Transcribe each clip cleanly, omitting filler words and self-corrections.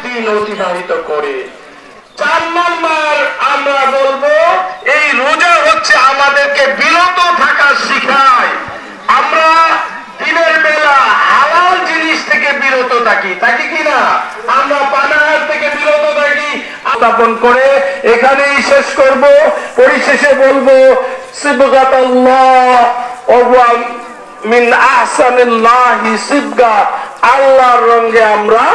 দিন অতিবাহিত করে। 4 নম্বর আমরা বলবো এই রোজা হচ্ছে আমাদেরকে বিরত থাকা শিখায়। আমরা দিনের বেলা হালাল জিনিস থেকে বিরত থাকি কিনা? আমরা পানাহার থেকে বিরত থাকি। স্থাপন করে এখানেই শেষ করব। পরিশেষে বলবো সিবগাতাল্লাহ ওয়া মিন আহসানিল্লাহি সিবগা, আল্লাহর রঙে আমরা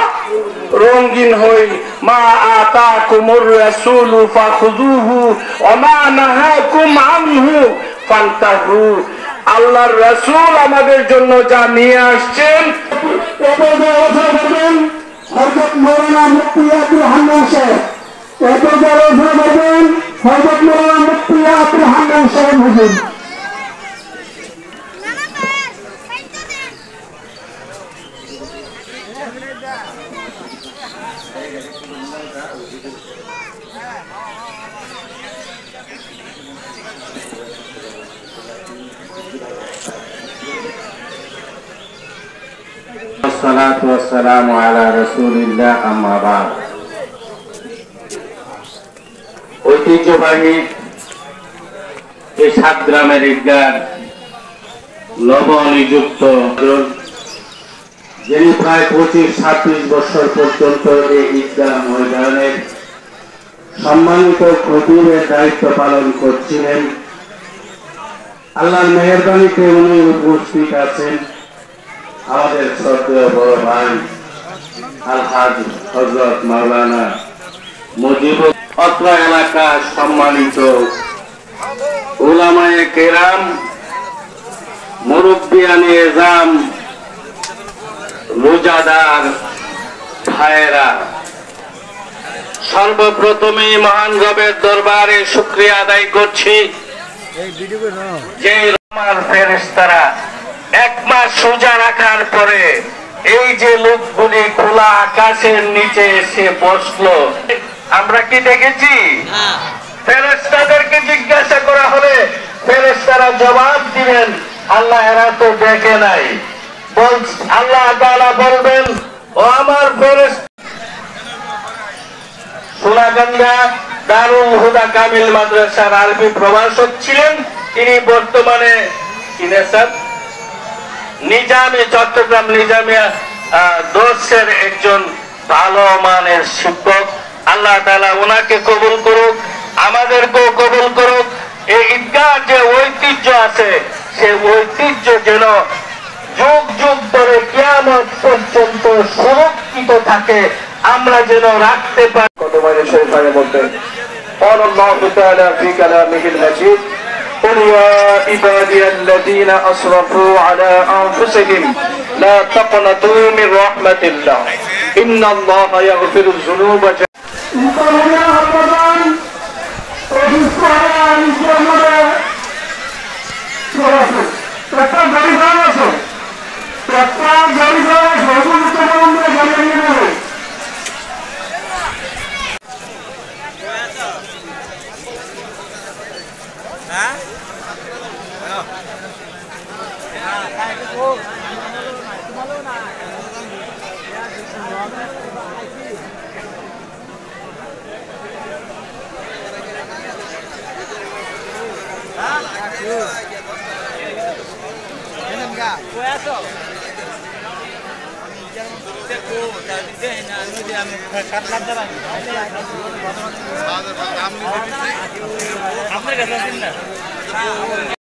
রঙিন হই। মা আতাকুমুর রাসূলু ফাখুযুহু ওয়া মা নাহাকুম আনহু ফান্তাহু। আল্লাহর রাসূল আমাদের জন্য যা নিয়ে আসছেন, হযরত মাওলানা মুফতি আব্দুল হান্নান সাহেব, এরপরে বলবেন হযরত মাওলানা মুফতি আব্দুল হান্নান সাহেব হুজুর। والصلاة والسلام على رسول الله أما بعد। ঐতিহ্যবাহী এই সাতগ্রামের ঈদগাহ নবনিযুক্ত যিনি প্রায় 25-26 বছর পর্যন্ত এই ঈদগাহ ময়দানের সম্মানিত খতিবের দায়িত্ব পালন করছিলেন, আল্লাহর মেহেরবানিতে উনি উপস্থিত আছেন আমাদের শ্রদ্ধেয় বড় ভাই আলহাজ হযরত মাওলানা মুজিবুর। অত্র এলাকার সম্মানিত উলামায়ে কেরাম, মুরব্বিয়ানে এজাম, রোজাদার ভাইয়েরা, সর্বপ্রথমে মহান রবের দরবারে শুকরিয়া আদায় করছি যে আমার ফেরেশতারা 1 মাস রোজা রাখার পরে এই যে লোকগুলি খোলা আকাশের নিচে এসে বসলো, আমরা কি দেখেছি? ফেরেশতাদেরকে জিজ্ঞাসা করা হলে ফেরেশতারা জবাব দিবেন, আল্লাহ এরা তো দেখে নাই। আল্লাহ তাআলা বলবেন, ও আমার ফেরেশতা। সোনাগঙ্গা দারুল হুদা কামিল মাদ্রাসার আরবি প্রভাষক ছিলেন, তিনি বর্তমানে নিজামে চট্টগ্রাম নিজামিয়া দর্শের একজন ভালো মানের শিক্ষক। আল্লাহ তাআলা ওনাকে কবুল করুক, আমাদেরকেও কবুল করুক। এই ঈদগাহ যে ঐতিহ্য আছে, সেই ঐতিহ্য যেন যুগ যুগ ধরে কিয়ামত পর্যন্ত সুরক্ষিত থাকে, আমরা যেন রাখতে পারি। কত বাইরে শরীফে বলতেন, আল্লাহু তাআলা ফি কালামিহিল মাজিদ, قل يا عبادي الذين أسرفوا على أنفسهم لا تقنطوا من رحمة الله إن الله يغفر الذنوب আপনার কাছে